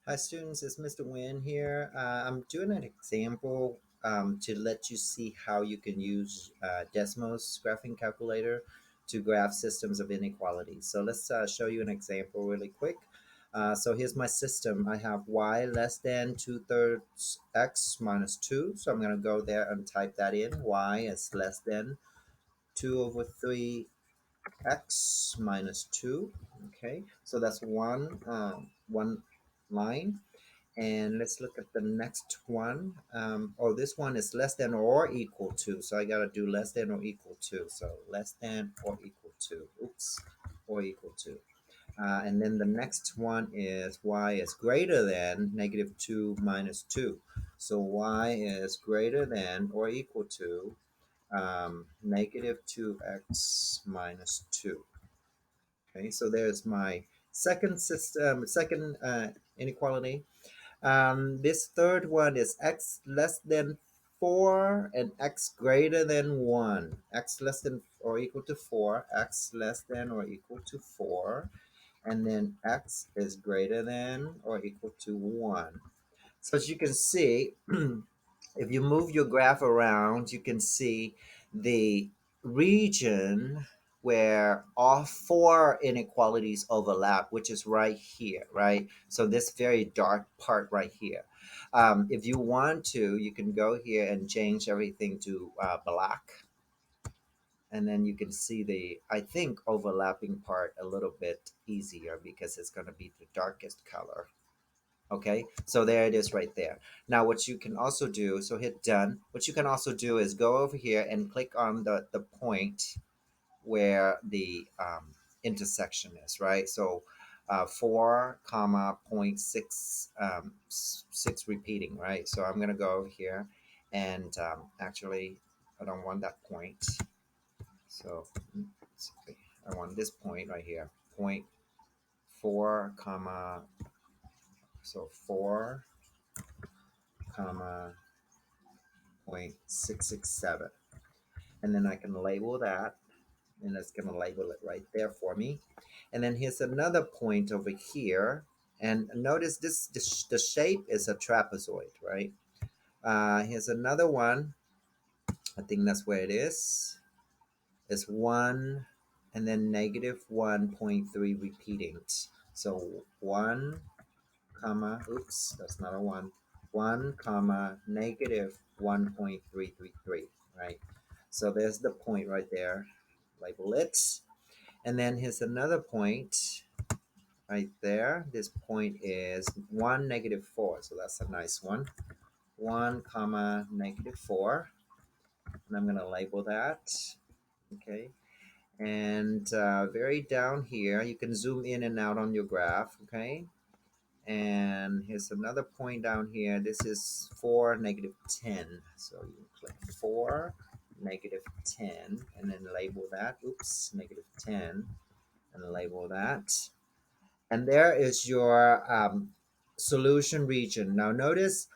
Hi students, it's Mr. Nguyen here. I'm doing an example to let you see how you can use Desmos graphing calculator to graph systems of inequalities. So let's show you an example really quick. So here's my system. I have y less than 2/3 x minus 2. So I'm going to go there and type that in. Y is less than 2/3 x minus 2. Okay, so that's one line. And let's look at the next one. Oh, this one is less than or equal to. So I got to do less than or equal to. So less than or equal to. Oops, or equal to. And then the next one is y is greater than -2 minus 2. So y is greater than or equal to -2x minus 2. Okay, so there's my second system, second inequality. This third one is x less than 4 and x greater than 1. X less than or equal to 4, x less than or equal to 4, and then x is greater than or equal to 1. So as you can see, if you move your graph around, you can see the region where all four inequalities overlap, which is right here, right? So this very dark part right here. If you want to, you can go here and change everything to black. And then you can see the, I think, overlapping part a little bit easier because it's going to be the darkest color. Okay, so there it is right there. Now what you can also do, so hit done. What you can also do is go over here and click on the point where the intersection is, right? So 4 comma 0.6 6 repeating, right? So I'm gonna go over here and actually I don't want that point. So I want this point right here, point 4 comma, so 4 comma 0.667, and then I can label that, and it's going to label it right there for me. And then here's another point over here, and notice this the shape is a trapezoid, right? Here's another one. I think that's where it is. It's 1 and then -1.3 repeating. So 1 comma, oops, that's not a 1, 1 comma -1.333, right? So there's the point right there. Label it. And then here's another point right there. This point is 1 -4. So that's a nice one. 1 comma -4. And I'm going to label that. Okay. And very down here, you can zoom in and out on your graph. Okay. And here's another point down here. This is 4 -10. So you click 4 -10 and then label that. Oops, -10 and label that. And there is your solution region. Now notice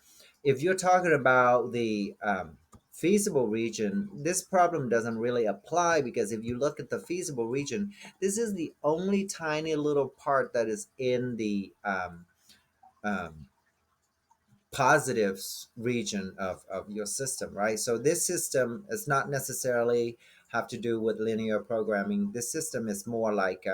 if you're talking about the feasible region, this problem doesn't really apply because if you look at the feasible region, this is the only tiny little part that is in the um, positives region of your system, right? So this system is not necessarily have to do with linear programming. This system is more like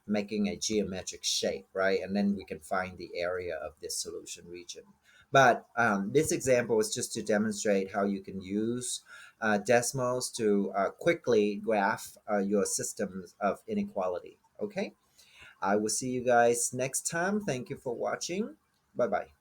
making a geometric shape, right? And then we can find the area of this solution region. But this example is just to demonstrate how you can use Desmos to quickly graph your systems of inequality. Okay, I will see you guys next time. Thank you for watching. Bye bye.